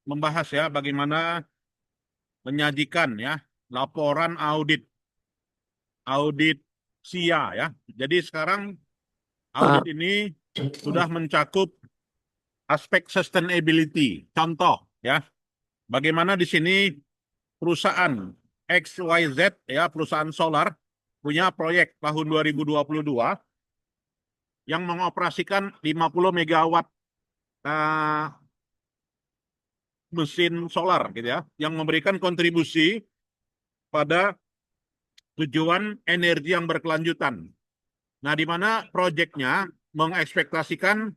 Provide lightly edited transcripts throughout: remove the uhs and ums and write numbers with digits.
membahas ya bagaimana menyajikan ya laporan audit SIA ya. Jadi sekarang audit Pak, ini sudah mencakup aspek sustainability. Contoh ya, bagaimana di sini perusahaan XYZ ya, perusahaan solar punya proyek tahun 2022 yang mengoperasikan 50 megawatt eh, mesin solar gitu ya, yang memberikan kontribusi pada tujuan energi yang berkelanjutan. Nah, di mana proyeknya mengekspektasikan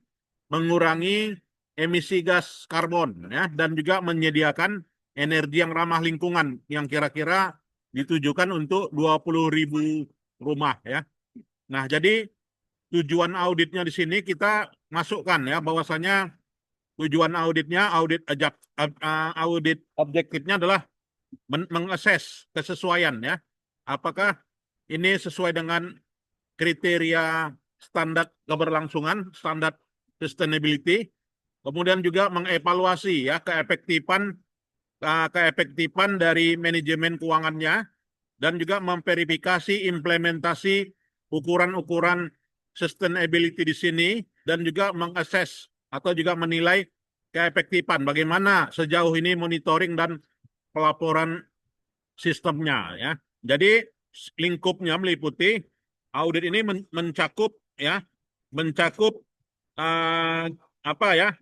mengurangi emisi gas karbon ya dan juga menyediakan energi yang ramah lingkungan yang kira-kira ditujukan untuk 20.000 rumah ya. Nah, jadi tujuan auditnya di sini kita masukkan ya bahwasanya tujuan auditnya audit objektifnya adalah mengakses kesesuaian ya. Apakah ini sesuai dengan kriteria standar keberlangsungan, standar sustainability, kemudian juga mengevaluasi ya keefektifan dari manajemen keuangannya dan juga memverifikasi implementasi ukuran-ukuran sustainability di sini dan juga mengakses atau juga menilai keefektifan bagaimana sejauh ini monitoring dan pelaporan sistemnya ya. Jadi lingkupnya meliputi audit ini mencakup ya, mencakup uh, apa ya,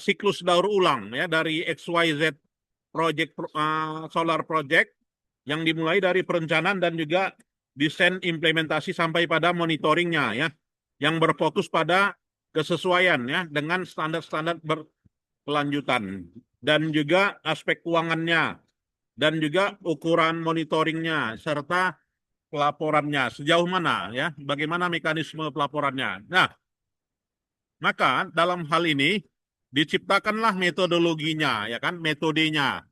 siklus daur ulang ya dari XYZ solar project yang dimulai dari perencanaan dan juga desain implementasi sampai pada monitoringnya ya, yang berfokus pada kesesuaian ya dengan standar-standar berkelanjutan dan juga aspek keuangannya dan juga ukuran monitoringnya serta pelaporannya sejauh mana ya, bagaimana mekanisme pelaporannya. Nah, maka dalam hal ini diciptakanlah metodologinya ya kan, metodenya.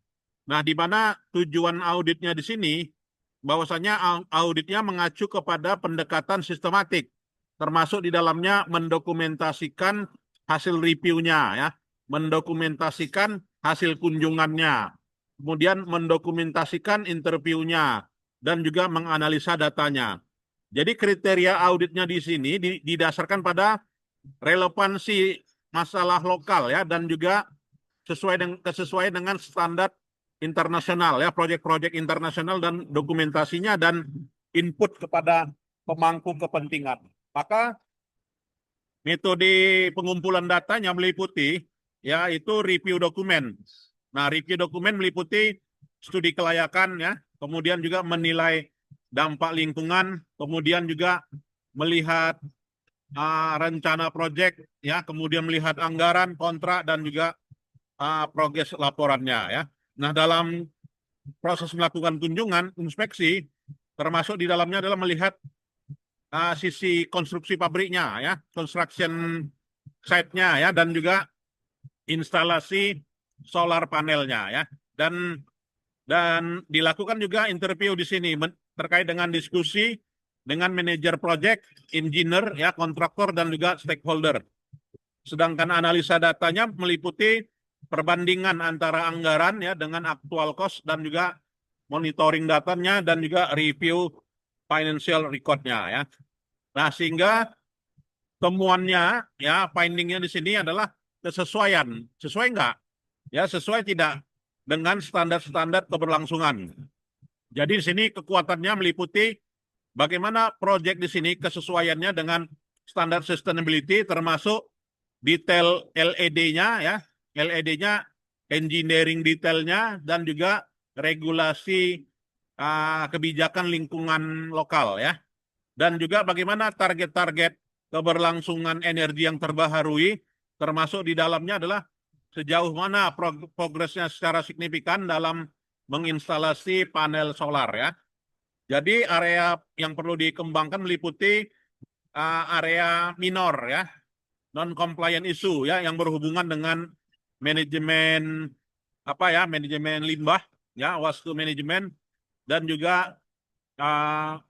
Nah, di mana tujuan auditnya di sini bahwasanya auditnya mengacu kepada pendekatan sistematik, termasuk di dalamnya mendokumentasikan hasil reviewnya ya, mendokumentasikan hasil kunjungannya, kemudian mendokumentasikan interviewnya, dan juga menganalisa datanya. Jadi kriteria auditnya di sini didasarkan pada relevansi masalah lokal ya dan juga kesesuaian dengan standar internasional ya, proyek-proyek internasional dan dokumentasinya dan input kepada pemangku kepentingan. Maka metode pengumpulan datanya meliputi ya itu review dokumen. Nah, review dokumen meliputi studi kelayakan ya, kemudian juga menilai dampak lingkungan, kemudian juga melihat rencana proyek ya, kemudian melihat anggaran, kontrak dan juga progres laporannya ya. Nah, dalam proses melakukan kunjungan, inspeksi, termasuk di dalamnya adalah melihat sisi konstruksi pabriknya ya, construction site-nya ya, dan juga instalasi solar panelnya ya. Dan dilakukan juga interview di sini terkait dengan diskusi dengan manajer proyek, engineer ya, kontraktor dan juga stakeholder. Sedangkan analisa datanya meliputi perbandingan antara anggaran ya dengan aktual cost dan juga monitoring datanya dan juga review financial record-nya ya. Nah, sehingga temuannya ya findingnya di sini adalah kesesuaian. Sesuai enggak? Ya, sesuai tidak dengan standar-standar keberlangsungan. Jadi di sini kekuatannya meliputi bagaimana proyek di sini kesesuaiannya dengan standar sustainability termasuk detail LED-nya ya, LED-nya engineering detailnya dan juga regulasi kebijakan lingkungan lokal ya. Dan juga bagaimana target-target keberlangsungan energi yang terbaharui, termasuk di dalamnya adalah sejauh mana progresnya secara signifikan dalam menginstalasi panel solar ya. Jadi area yang perlu dikembangkan meliputi area minor ya, non compliant issue ya yang berhubungan dengan manajemen manajemen limbah ya, waste manajemen dan juga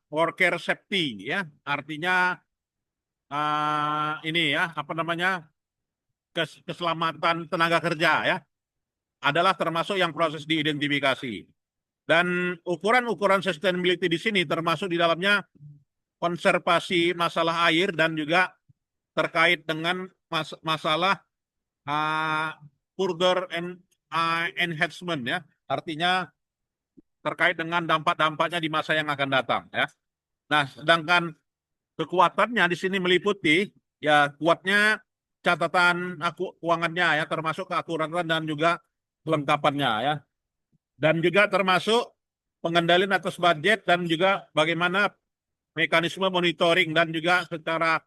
worker safety ya, artinya ini ya keselamatan tenaga kerja ya adalah termasuk yang proses diidentifikasi. Dan ukuran-ukuran sustainability di sini termasuk di dalamnya konservasi masalah air dan juga terkait dengan masalah further enhancement ya. Artinya terkait dengan dampak-dampaknya di masa yang akan datang ya. Nah, sedangkan kekuatannya di sini meliputi ya kuatnya catatan keuangannya ya, termasuk keakuratan dan juga kelengkapannya ya. Dan juga termasuk pengendalian atas budget dan juga bagaimana mekanisme monitoring dan juga secara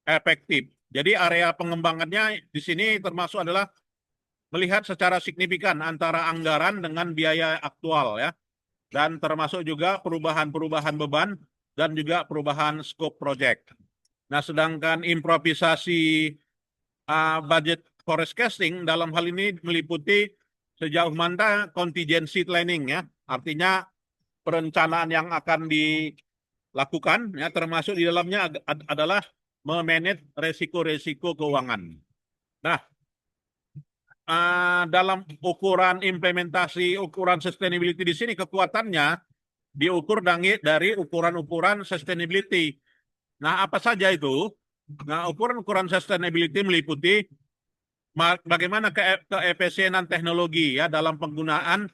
efektif. Jadi area pengembangannya di sini termasuk adalah melihat secara signifikan antara anggaran dengan biaya aktual ya. Dan termasuk juga perubahan-perubahan beban dan juga perubahan scope project. Nah, sedangkan improvisasi budget forecasting dalam hal ini meliputi sejauh mana contingency planning ya, artinya perencanaan yang akan dilakukan ya, termasuk di dalamnya adalah memanage resiko-resiko keuangan. Nah, dalam ukuran implementasi ukuran sustainability di sini kekuatannya diukur dari ukuran-ukuran sustainability. Nah, apa saja itu? Nah, ukuran-ukuran sustainability meliputi bagaimana keefisienan teknologi ya dalam penggunaan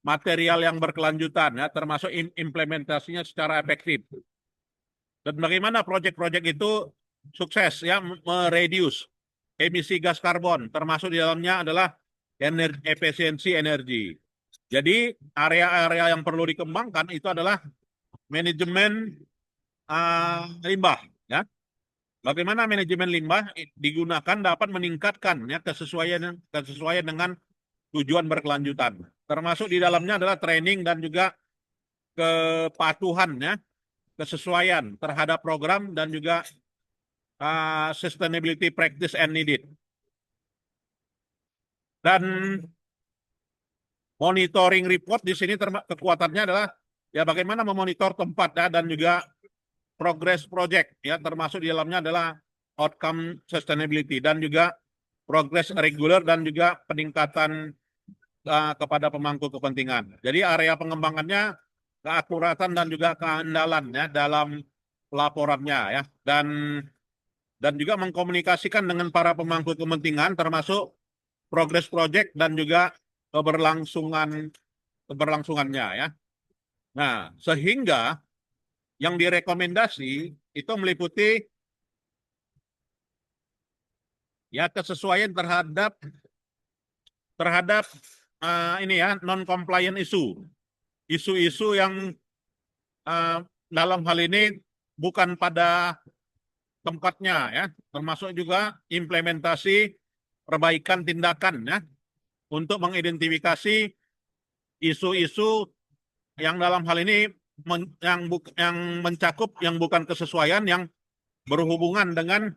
material yang berkelanjutan ya, termasuk implementasinya secara efektif. Dan bagaimana proyek-proyek itu sukses ya mereduce emisi gas karbon, termasuk di dalamnya adalah efisiensi energi. Jadi area-area yang perlu dikembangkan itu adalah manajemen limbah ya. Bagaimana manajemen limbah digunakan dapat meningkatkan ya kesesuaian dengan tujuan berkelanjutan. Termasuk di dalamnya adalah training dan juga kepatuhan ya, kesesuaian terhadap program dan juga sustainability practice and needed. Dan monitoring report di sini kekuatannya adalah ya bagaimana memonitor tempat ya, dan juga progress project ya, termasuk di dalamnya adalah outcome sustainability dan juga progress regular dan juga peningkatan kepada pemangku kepentingan. Jadi area pengembangannya keakuratan dan juga keandalan ya dalam laporannya ya, dan juga mengkomunikasikan dengan para pemangku kepentingan termasuk progress project dan juga keberlangsungannya ya. Nah, sehingga yang direkomendasi itu meliputi ya kesesuaian terhadap ini ya non compliant isu-isu yang dalam hal ini bukan pada tempatnya ya, termasuk juga implementasi perbaikan tindakan ya untuk mengidentifikasi isu-isu yang dalam hal ini yang mencakup yang bukan kesesuaian yang berhubungan dengan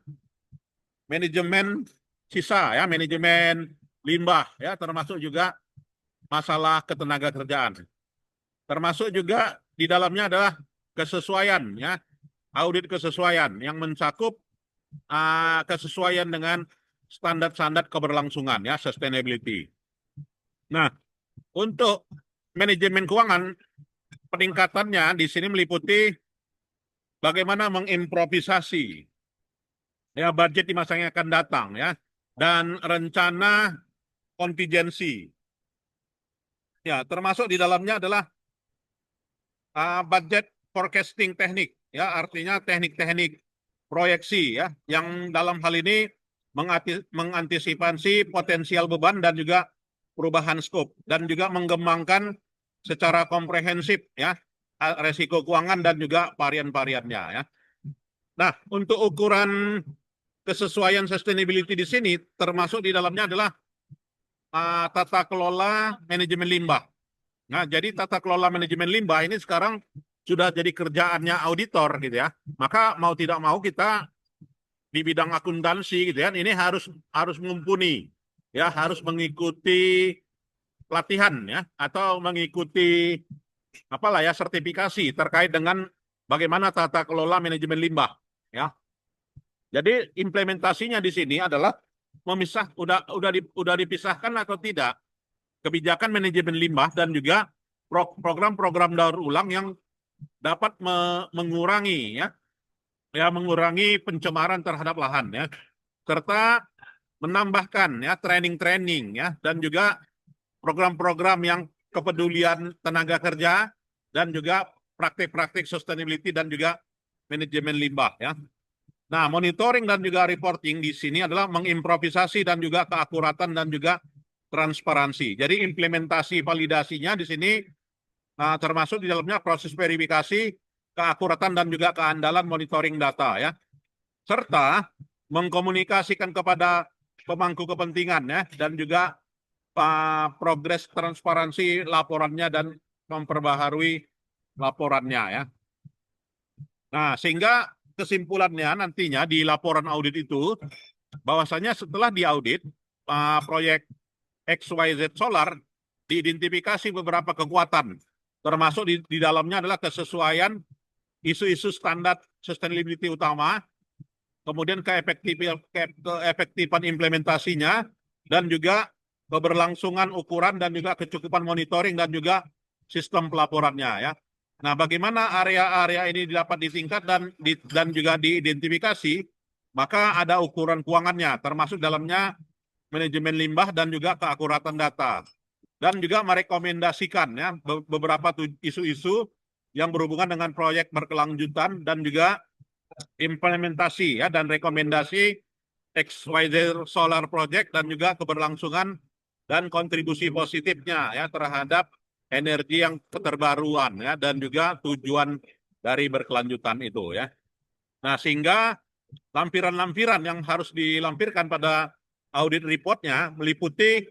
manajemen sisa ya, manajemen limbah ya, termasuk juga masalah ketenaga kerjaan. Termasuk juga di dalamnya adalah kesesuaian ya, audit kesesuaian yang mencakup kesesuaian dengan standar-standar keberlangsungan ya, sustainability. Nah, untuk manajemen keuangan peningkatannya di sini meliputi bagaimana mengimprovisasi ya budget di masa yang akan datang ya, dan rencana kontingensi. Ya, termasuk di dalamnya adalah budget forecasting teknik ya, artinya teknik-teknik proyeksi ya yang dalam hal ini mengantisipasi potensial beban dan juga perubahan skop dan juga mengembangkan secara komprehensif ya resiko keuangan dan juga varian-variannya ya. Nah, untuk ukuran kesesuaian sustainability di sini termasuk di dalamnya adalah tata kelola manajemen limbah. Nah, jadi tata kelola manajemen limbah ini sekarang sudah jadi kerjaannya auditor gitu ya. Maka mau tidak mau kita di bidang akuntansi gitu ya, ini harus mumpuni ya, harus mengikuti pelatihan ya atau mengikuti apalah ya sertifikasi terkait dengan bagaimana tata kelola manajemen limbah ya. Jadi implementasinya di sini adalah udah dipisahkan atau tidak kebijakan manajemen limbah dan juga program-program daur ulang yang dapat mengurangi mengurangi pencemaran terhadap lahan ya, serta menambahkan ya training-training ya, dan juga program-program yang kepedulian tenaga kerja dan juga praktik-praktik sustainability dan juga manajemen limbah ya. Nah, monitoring dan juga reporting di sini adalah mengimprovisasi dan juga keakuratan dan juga transparansi. Jadi implementasi validasinya di sini termasuk di dalamnya proses verifikasi, keakuratan dan juga keandalan monitoring data ya. Serta mengkomunikasikan kepada pemangku kepentingan ya, dan juga progres transparansi laporannya dan memperbaharui laporannya ya. Nah, sehingga kesimpulannya nantinya di laporan audit itu bahwasanya setelah diaudit proyek XYZ Solar diidentifikasi beberapa kekuatan, termasuk di dalamnya adalah kesesuaian isu-isu standar sustainability utama, kemudian keefektifan implementasinya, dan juga keberlangsungan ukuran dan juga kecukupan monitoring dan juga sistem pelaporannya ya. Nah, bagaimana area-area ini dapat ditingkat dan juga diidentifikasi, maka ada ukuran keuangannya, termasuk dalamnya manajemen limbah dan juga keakuratan data. Dan juga merekomendasikan ya beberapa isu-isu yang berhubungan dengan proyek berkelanjutan dan juga implementasi ya dan rekomendasi XYZ Solar Project dan juga keberlangsungan dan kontribusi positifnya ya terhadap energi yang keterbaruan ya dan juga tujuan dari berkelanjutan itu ya. Nah, sehingga lampiran-lampiran yang harus dilampirkan pada audit reportnya meliputi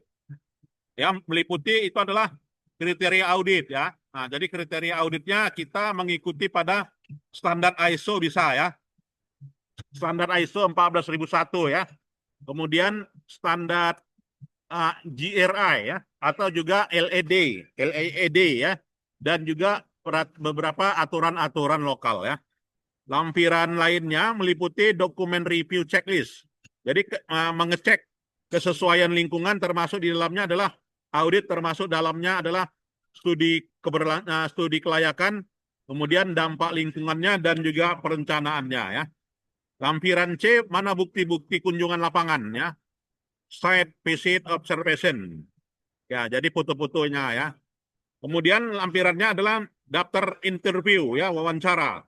itu adalah kriteria audit ya. Nah, jadi kriteria auditnya kita mengikuti pada standar ISO bisa ya. Standar ISO 14001 ya. Kemudian standar GRI ya, atau juga LED ya, dan juga beberapa aturan-aturan lokal ya. Lampiran lainnya meliputi dokumen review checklist. Jadi mengecek kesesuaian lingkungan, termasuk di dalamnya adalah audit, termasuk dalamnya adalah studi kelayakan, kemudian dampak lingkungannya dan juga perencanaannya ya. Lampiran C, mana bukti-bukti kunjungan lapangan ya. Site visit observation. Ya, jadi foto-fotonya ya. Kemudian lampirannya adalah daftar interview ya, wawancara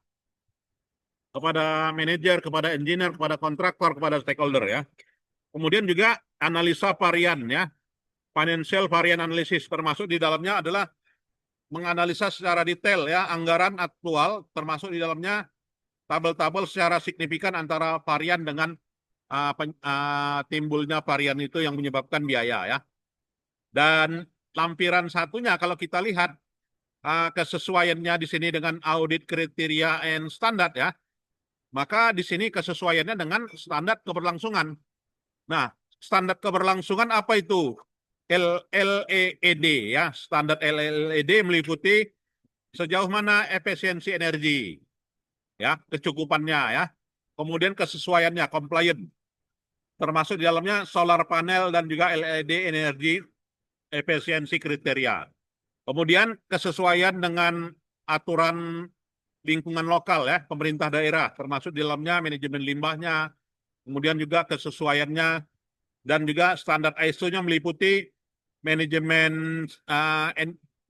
kepada manajer, kepada engineer, kepada kontraktor, kepada stakeholder ya. Kemudian juga analisa varian ya. Financial varian analysis, termasuk di dalamnya adalah menganalisa secara detail ya anggaran aktual, termasuk di dalamnya tabel-tabel secara signifikan antara varian dengan timbulnya varian itu yang menyebabkan biaya ya. Dan lampiran satunya kalau kita lihat kesesuaiannya di sini dengan audit kriteria and standar ya, maka di sini kesesuaiannya dengan standar keberlangsungan. Nah, standar keberlangsungan apa itu? LLED ya, standar LLED meliputi sejauh mana efisiensi energi ya, kecukupannya ya. Kemudian kesesuaiannya, compliant, termasuk di dalamnya solar panel dan juga LED energi efisiensi kriteria. Kemudian kesesuaian dengan aturan lingkungan lokal ya, pemerintah daerah, termasuk di dalamnya manajemen limbahnya, kemudian juga kesesuaiannya, dan juga standar ISO-nya meliputi manajemen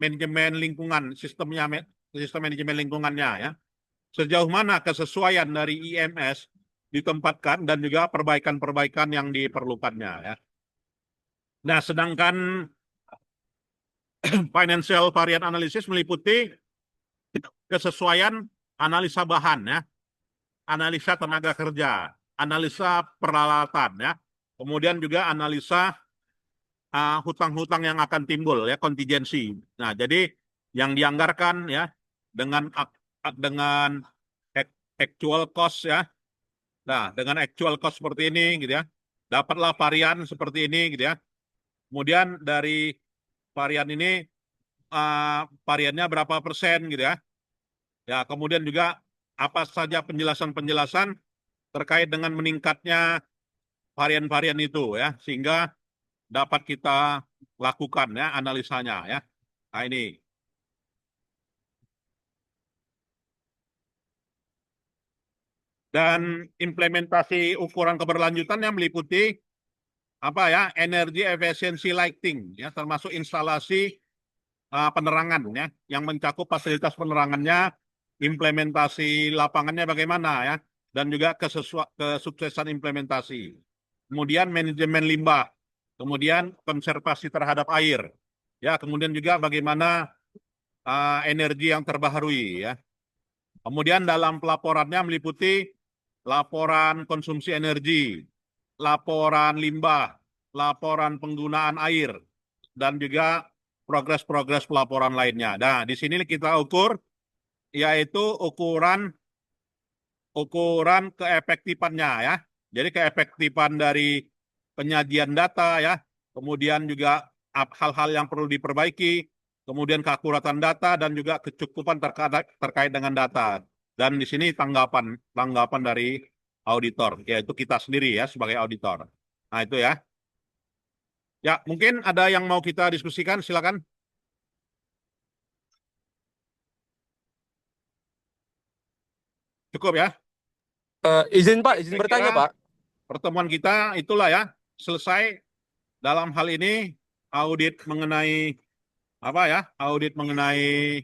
manajemen lingkungan, sistem manajemen lingkungannya ya. Sejauh mana kesesuaian dari IMS ditempatkan dan juga perbaikan-perbaikan yang diperlukannya ya. Nah, sedangkan financial variant analysis meliputi kesesuaian analisa bahan ya, analisa tenaga kerja, analisa peralatan ya, kemudian juga analisa hutang-hutang yang akan timbul ya, kontingensi. Nah, jadi yang dianggarkan ya dengan actual cost ya. Nah, dengan actual cost seperti ini gitu ya, dapatlah varian seperti ini gitu ya. Kemudian dari varian ini variannya berapa persen gitu ya. Ya, kemudian juga apa saja penjelasan-penjelasan terkait dengan meningkatnya varian-varian itu ya, sehingga dapat kita lakukan ya analisanya ya. Nah ini. Dan implementasi ukuran keberlanjutan yang meliputi apa ya, energy efficiency lighting ya, termasuk instalasi penerangan ya, yang mencakup fasilitas penerangannya, implementasi lapangannya bagaimana ya, dan juga kesuksesan implementasi. Kemudian manajemen limbah, kemudian konservasi terhadap air, ya, kemudian juga bagaimana energi yang terbaharui ya. Kemudian dalam pelaporannya meliputi laporan konsumsi energi, laporan limbah, laporan penggunaan air, dan juga progres-progres pelaporan lainnya. Nah, di sini kita ukur yaitu ukuran keefektifannya ya. Jadi keefektifan dari penyajian data ya, kemudian juga hal-hal yang perlu diperbaiki, kemudian keakuratan data dan juga kecukupan terkait dengan data. Dan di sini tanggapan dari auditor, yaitu kita sendiri ya sebagai auditor. Nah, itu ya. Ya, mungkin ada yang mau kita diskusikan, silakan. Cukup ya. Izin Pak, izin Saya bertanya kira Pak. pertemuan kita itulah ya, selesai dalam hal ini audit mengenai apa ya? Audit mengenai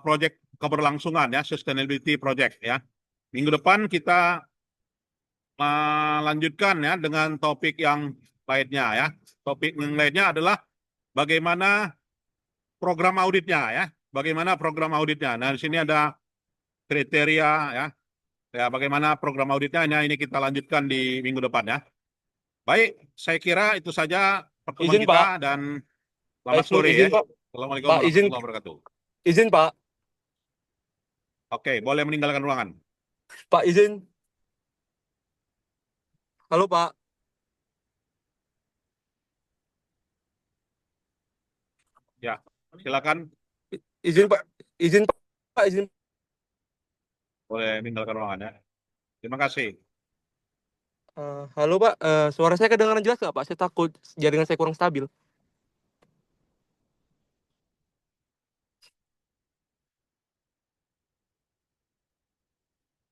proyek keberlangsungan ya, sustainability project ya. Minggu depan kita melanjutkan ya dengan topik yang lainnya ya. Topik yang lainnya adalah bagaimana program auditnya ya. Bagaimana program auditnya. Nah, di sini ada kriteria ya. Ya, bagaimana program auditnya ini kita lanjutkan di minggu depan ya. Baik, saya kira itu saja pertemuan Izin kita Pak. dan selamat sore ya. Izin Pak. Assalamualaikum Pak, izin warahmatullahi wabarakatuh. izin Pak. Oke, boleh meninggalkan ruangan. Pak, izin. Halo Pak. Ya, silakan. Izin Pak. Izin Pak, izin. Boleh meninggalkan ruangan ya. Terima kasih. Halo Pak, suara saya kedengaran jelas nggak Pak? Saya takut jaringan saya kurang stabil.